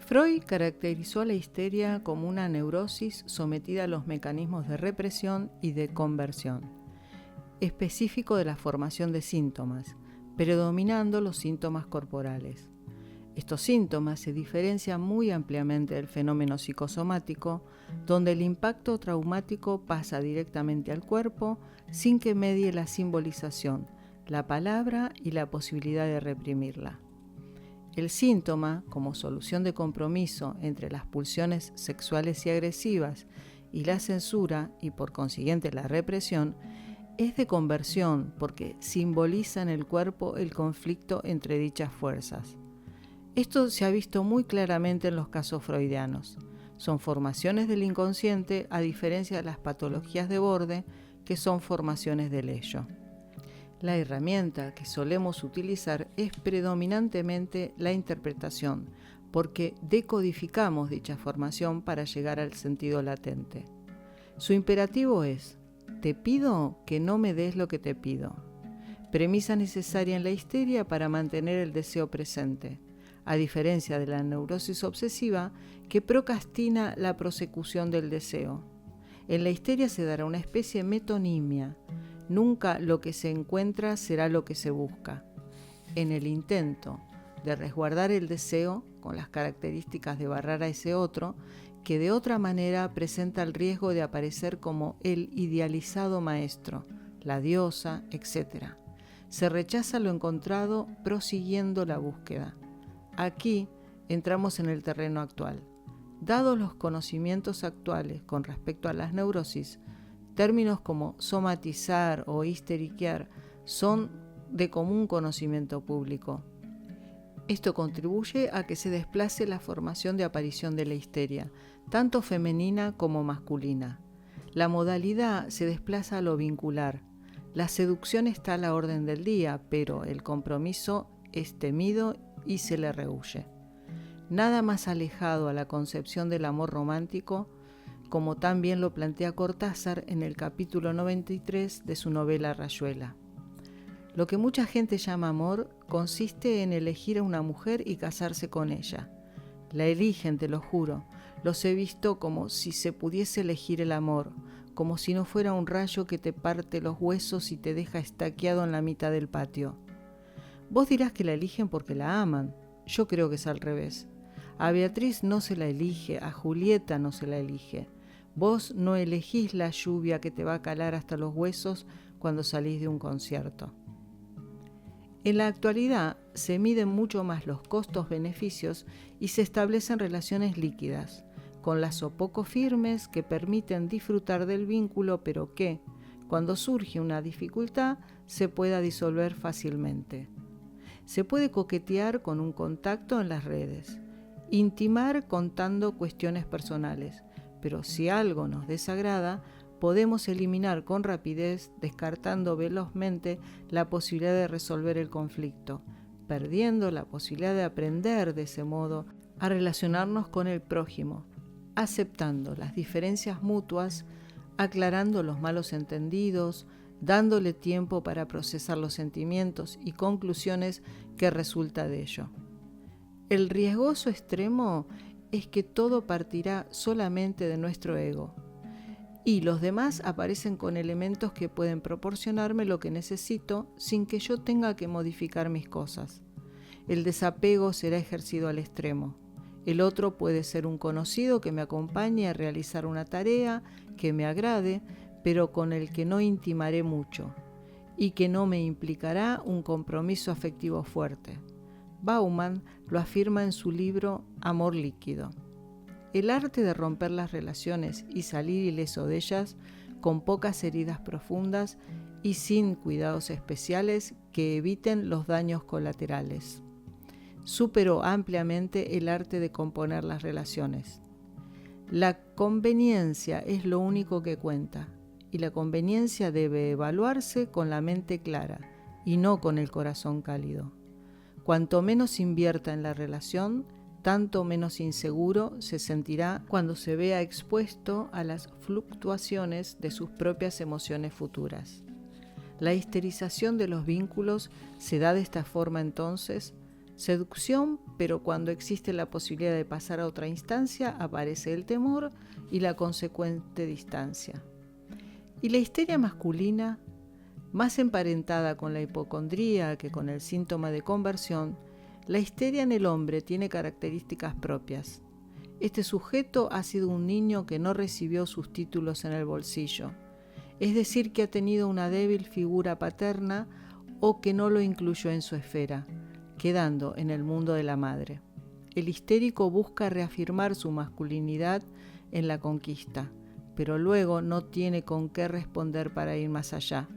Freud caracterizó a la histeria como una neurosis sometida a los mecanismos de represión y de conversión, específico de la formación de síntomas, predominando los síntomas corporales. Estos síntomas se diferencian muy ampliamente del fenómeno psicosomático, donde el impacto traumático pasa directamente al cuerpo sin que medie la simbolización, la palabra y la posibilidad de reprimirla. El síntoma, como solución de compromiso entre las pulsiones sexuales y agresivas y la censura y por consiguiente la represión, es de conversión porque simboliza en el cuerpo el conflicto entre dichas fuerzas. Esto se ha visto muy claramente en los casos freudianos. Son formaciones del inconsciente a diferencia de las patologías de borde, que son formaciones del ello. La herramienta que solemos utilizar es predominantemente la interpretación, porque decodificamos dicha formación para llegar al sentido latente. Su imperativo es: te pido que no me des lo que te pido. Premisa necesaria en la histeria para mantener el deseo presente, a diferencia de la neurosis obsesiva que procrastina la prosecución del deseo. En la histeria se dará una especie de metonimia. Nunca lo que se encuentra será lo que se busca. En el intento de resguardar el deseo, con las características de barrar a ese otro, que de otra manera presenta el riesgo de aparecer como el idealizado maestro, la diosa, etc. Se rechaza lo encontrado prosiguiendo la búsqueda. Aquí entramos en el terreno actual. Dados los conocimientos actuales con respecto a las neurosis, términos como somatizar o histeriquear son de común conocimiento público. Esto contribuye a que se desplace la formación de aparición de la histeria, tanto femenina como masculina. La modalidad se desplaza a lo vincular. La seducción está a la orden del día, pero el compromiso es temido y se le rehúye. Nada más alejado a la concepción del amor romántico, como también lo plantea Cortázar en el capítulo 93 de su novela Rayuela. Lo que mucha gente llama amor consiste en elegir a una mujer y casarse con ella. La eligen, te lo juro. Los he visto como si se pudiese elegir el amor, como si no fuera un rayo que te parte los huesos y te deja estaqueado en la mitad del patio. Vos dirás que la eligen porque la aman. Yo creo que es al revés. A Beatriz no se la elige, a Julieta no se la elige. Vos no elegís la lluvia que te va a calar hasta los huesos cuando salís de un concierto. En la actualidad se miden mucho más los costos-beneficios y se establecen relaciones líquidas, con lazos poco firmes que permiten disfrutar del vínculo, pero que, cuando surge una dificultad, se pueda disolver fácilmente. Se puede coquetear con un contacto en las redes, intimar contando cuestiones personales, pero si algo nos desagrada, podemos eliminar con rapidez, descartando velozmente la posibilidad de resolver el conflicto, perdiendo la posibilidad de aprender de ese modo a relacionarnos con el prójimo, aceptando las diferencias mutuas, aclarando los malos entendidos, dándole tiempo para procesar los sentimientos y conclusiones que resulta de ello. El riesgoso extremo es que todo partirá solamente de nuestro ego y los demás aparecen con elementos que pueden proporcionarme lo que necesito sin que yo tenga que modificar mis cosas. El desapego será ejercido al extremo. El otro puede ser un conocido que me acompañe a realizar una tarea que me agrade, pero con el que no intimaré mucho y que no me implicará un compromiso afectivo fuerte. Bauman lo afirma en su libro Amor líquido. El arte de romper las relaciones y salir ileso de ellas, con pocas heridas profundas y sin cuidados especiales que eviten los daños colaterales. Superó ampliamente el arte de componer las relaciones. La conveniencia es lo único que cuenta, y la conveniencia debe evaluarse con la mente clara y no con el corazón cálido. Cuanto menos invierta en la relación, tanto menos inseguro se sentirá cuando se vea expuesto a las fluctuaciones de sus propias emociones futuras. La histerización de los vínculos se da de esta forma entonces: seducción pero cuando existe la posibilidad de pasar a otra instancia, aparece el temor y la consecuente distancia. Y la histeria masculina, más emparentada con la hipocondría que con el síntoma de conversión, la histeria en el hombre tiene características propias. Este sujeto ha sido un niño que no recibió sus títulos en el bolsillo, es decir, que ha tenido una débil figura paterna o que no lo incluyó en su esfera, quedando en el mundo de la madre. El histérico busca reafirmar su masculinidad en la conquista, pero luego no tiene con qué responder para ir más allá,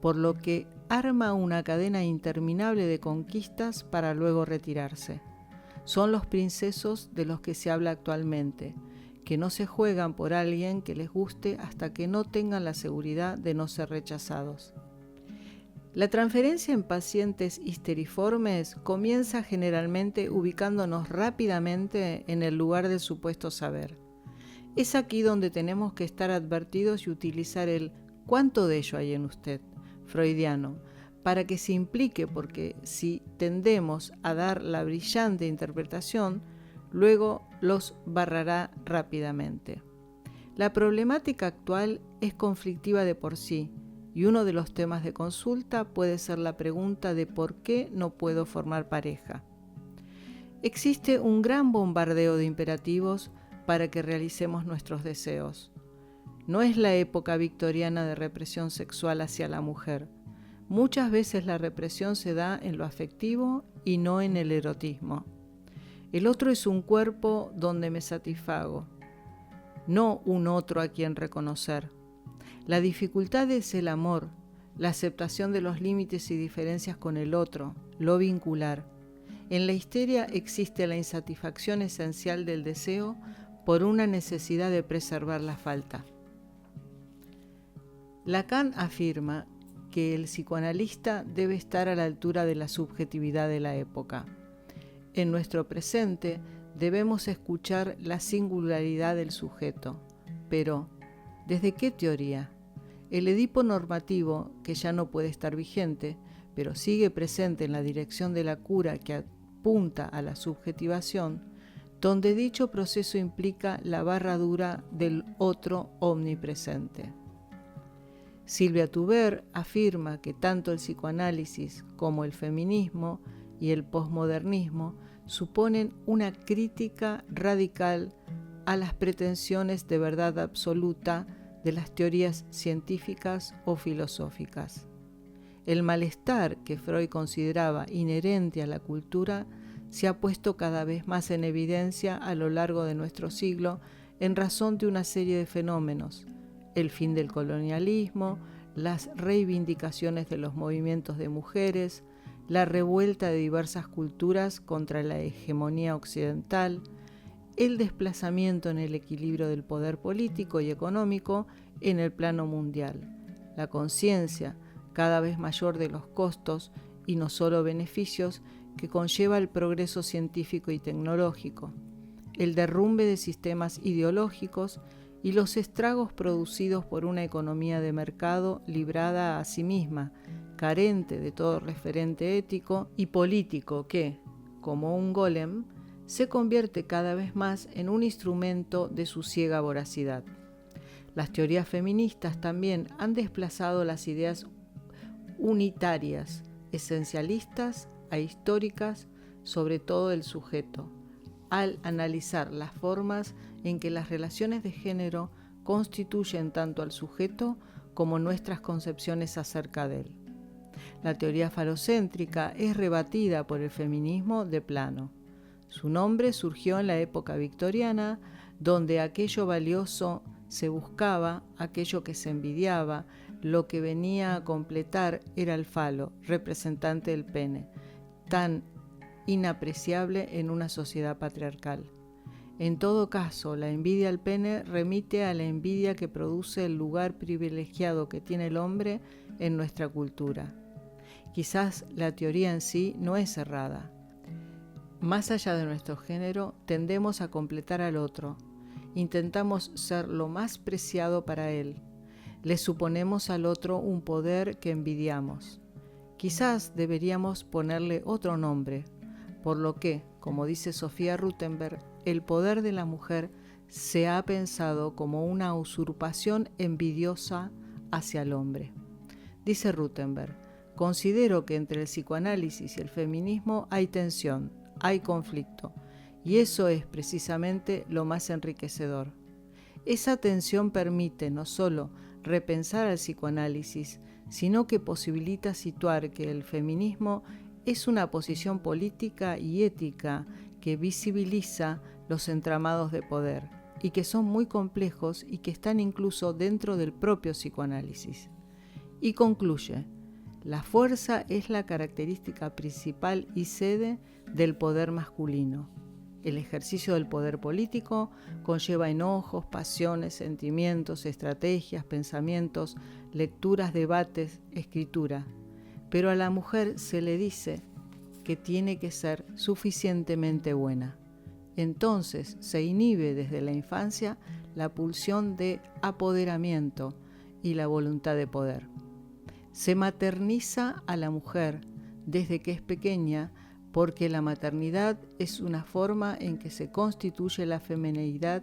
por lo que arma una cadena interminable de conquistas para luego retirarse. Son los princesos de los que se habla actualmente, que no se juegan por alguien que les guste hasta que no tengan la seguridad de no ser rechazados. La transferencia en pacientes histeriformes comienza generalmente ubicándonos rápidamente en el lugar del supuesto saber. Es aquí donde tenemos que estar advertidos y utilizar el ¿cuánto de ello hay en usted? Freudiano, para que se implique, porque si tendemos a dar la brillante interpretación, luego los barrará rápidamente. La problemática actual es conflictiva de por sí, y uno de los temas de consulta puede ser la pregunta de por qué no puedo formar pareja. Existe un gran bombardeo de imperativos para que realicemos nuestros deseos. No es la época victoriana de represión sexual hacia la mujer. Muchas veces la represión se da en lo afectivo y no en el erotismo. El otro es un cuerpo donde me satisfago, no un otro a quien reconocer. La dificultad es el amor, la aceptación de los límites y diferencias con el otro, lo vincular. En la histeria existe la insatisfacción esencial del deseo por una necesidad de preservar la falta. Lacan afirma que el psicoanalista debe estar a la altura de la subjetividad de la época. En nuestro presente debemos escuchar la singularidad del sujeto, pero ¿desde qué teoría? El Edipo normativo, que ya no puede estar vigente, pero sigue presente en la dirección de la cura que apunta a la subjetivación, donde dicho proceso implica la barra dura del otro omnipresente. Silvia Tuber afirma que tanto el psicoanálisis como el feminismo y el posmodernismo suponen una crítica radical a las pretensiones de verdad absoluta de las teorías científicas o filosóficas. El malestar que Freud consideraba inherente a la cultura se ha puesto cada vez más en evidencia a lo largo de nuestro siglo en razón de una serie de fenómenos: el fin del colonialismo, las reivindicaciones de los movimientos de mujeres, la revuelta de diversas culturas contra la hegemonía occidental, el desplazamiento en el equilibrio del poder político y económico en el plano mundial, la conciencia cada vez mayor de los costos y no solo beneficios que conlleva el progreso científico y tecnológico, el derrumbe de sistemas ideológicos y los estragos producidos por una economía de mercado librada a sí misma, carente de todo referente ético y político que, como un golem, se convierte cada vez más en un instrumento de su ciega voracidad. Las teorías feministas también han desplazado las ideas unitarias, esencialistas e históricas sobre todo el sujeto, al analizar las formas en que las relaciones de género constituyen tanto al sujeto como nuestras concepciones acerca de él. La teoría falocéntrica es rebatida por el feminismo de plano. Su nombre surgió en la época victoriana, donde aquello valioso se buscaba, aquello que se envidiaba, lo que venía a completar era el falo, representante del pene, tan inapreciable en una sociedad patriarcal. En todo caso, la envidia al pene remite a la envidia que produce el lugar privilegiado que tiene el hombre en nuestra cultura. Quizás la teoría en sí no es errada. Más allá de nuestro género, tendemos a completar al otro. Intentamos ser lo más preciado para él. Le suponemos al otro un poder que envidiamos. Quizás deberíamos ponerle otro nombre, por lo que, como dice Sofía Ruttenberg, el poder de la mujer se ha pensado como una usurpación envidiosa hacia el hombre. Dice Ruttenberg, considero que entre el psicoanálisis y el feminismo hay tensión, hay conflicto, y eso es precisamente lo más enriquecedor. Esa tensión permite no solo repensar al psicoanálisis, sino que posibilita situar que el feminismo es una posición política y ética que visibiliza los entramados de poder y que son muy complejos y que están incluso dentro del propio psicoanálisis. Y concluye, la fuerza es la característica principal y sede del poder masculino. El ejercicio del poder político conlleva enojos, pasiones, sentimientos, estrategias, pensamientos, lecturas, debates, escritura. Pero a la mujer se le dice que tiene que ser suficientemente buena. Entonces se inhibe desde la infancia la pulsión de apoderamiento y la voluntad de poder. Se materniza a la mujer desde que es pequeña porque la maternidad es una forma en que se constituye la femineidad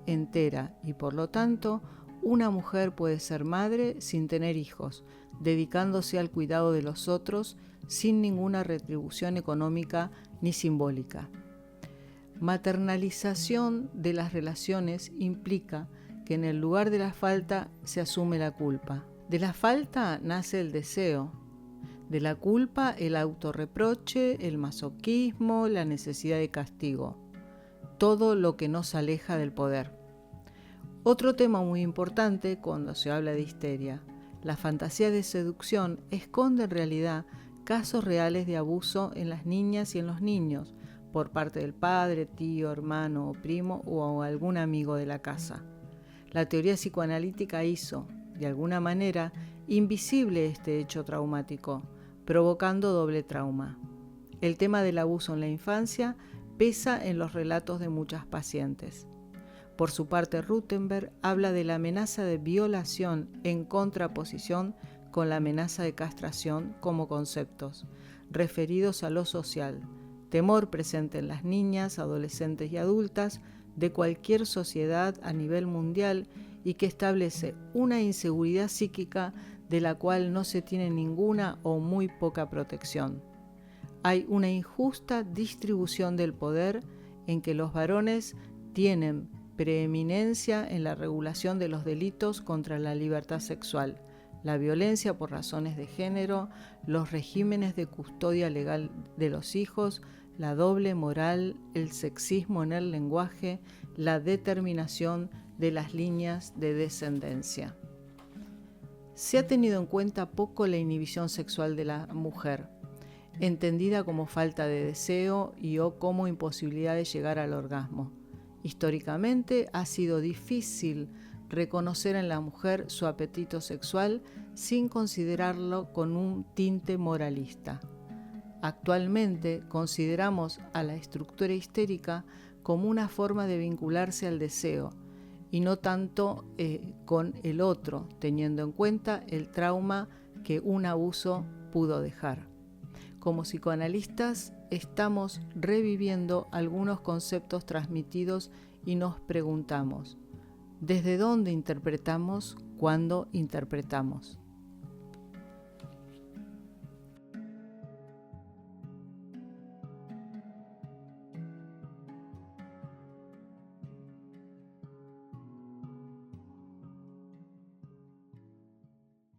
entera y por lo tanto una mujer puede ser madre sin tener hijos, dedicándose al cuidado de los otros sin ninguna retribución económica ni simbólica. Maternalización de las relaciones implica que en el lugar de la falta se asume la culpa. De la falta nace el deseo, de la culpa el autorreproche, el masoquismo, la necesidad de castigo, todo lo que nos aleja del poder. Otro tema muy importante cuando se habla de histeria, la fantasía de seducción esconde en realidad casos reales de abuso en las niñas y en los niños por parte del padre, tío, hermano o primo o algún amigo de la casa. La teoría psicoanalítica hizo, de alguna manera, invisible este hecho traumático, provocando doble trauma. El tema del abuso en la infancia pesa en los relatos de muchas pacientes. Por su parte, Ruttenberg habla de la amenaza de violación en contraposición con la amenaza de castración como conceptos, referidos a lo social, temor presente en las niñas, adolescentes y adultas de cualquier sociedad a nivel mundial y que establece una inseguridad psíquica de la cual no se tiene ninguna o muy poca protección. Hay una injusta distribución del poder en que los varones tienen preeminencia en la regulación de los delitos contra la libertad sexual, la violencia por razones de género, los regímenes de custodia legal de los hijos, la doble moral, el sexismo en el lenguaje, la determinación de las líneas de descendencia. Se ha tenido en cuenta poco la inhibición sexual de la mujer, entendida como falta de deseo y o como imposibilidad de llegar al orgasmo. Históricamente ha sido difícil reconocer en la mujer su apetito sexual sin considerarlo con un tinte moralista. Actualmente consideramos a la estructura histérica como una forma de vincularse al deseo y no tanto con el otro, teniendo en cuenta el trauma que un abuso pudo dejar. Como psicoanalistas estamos reviviendo algunos conceptos transmitidos y nos preguntamos, ¿desde dónde interpretamos cuando interpretamos?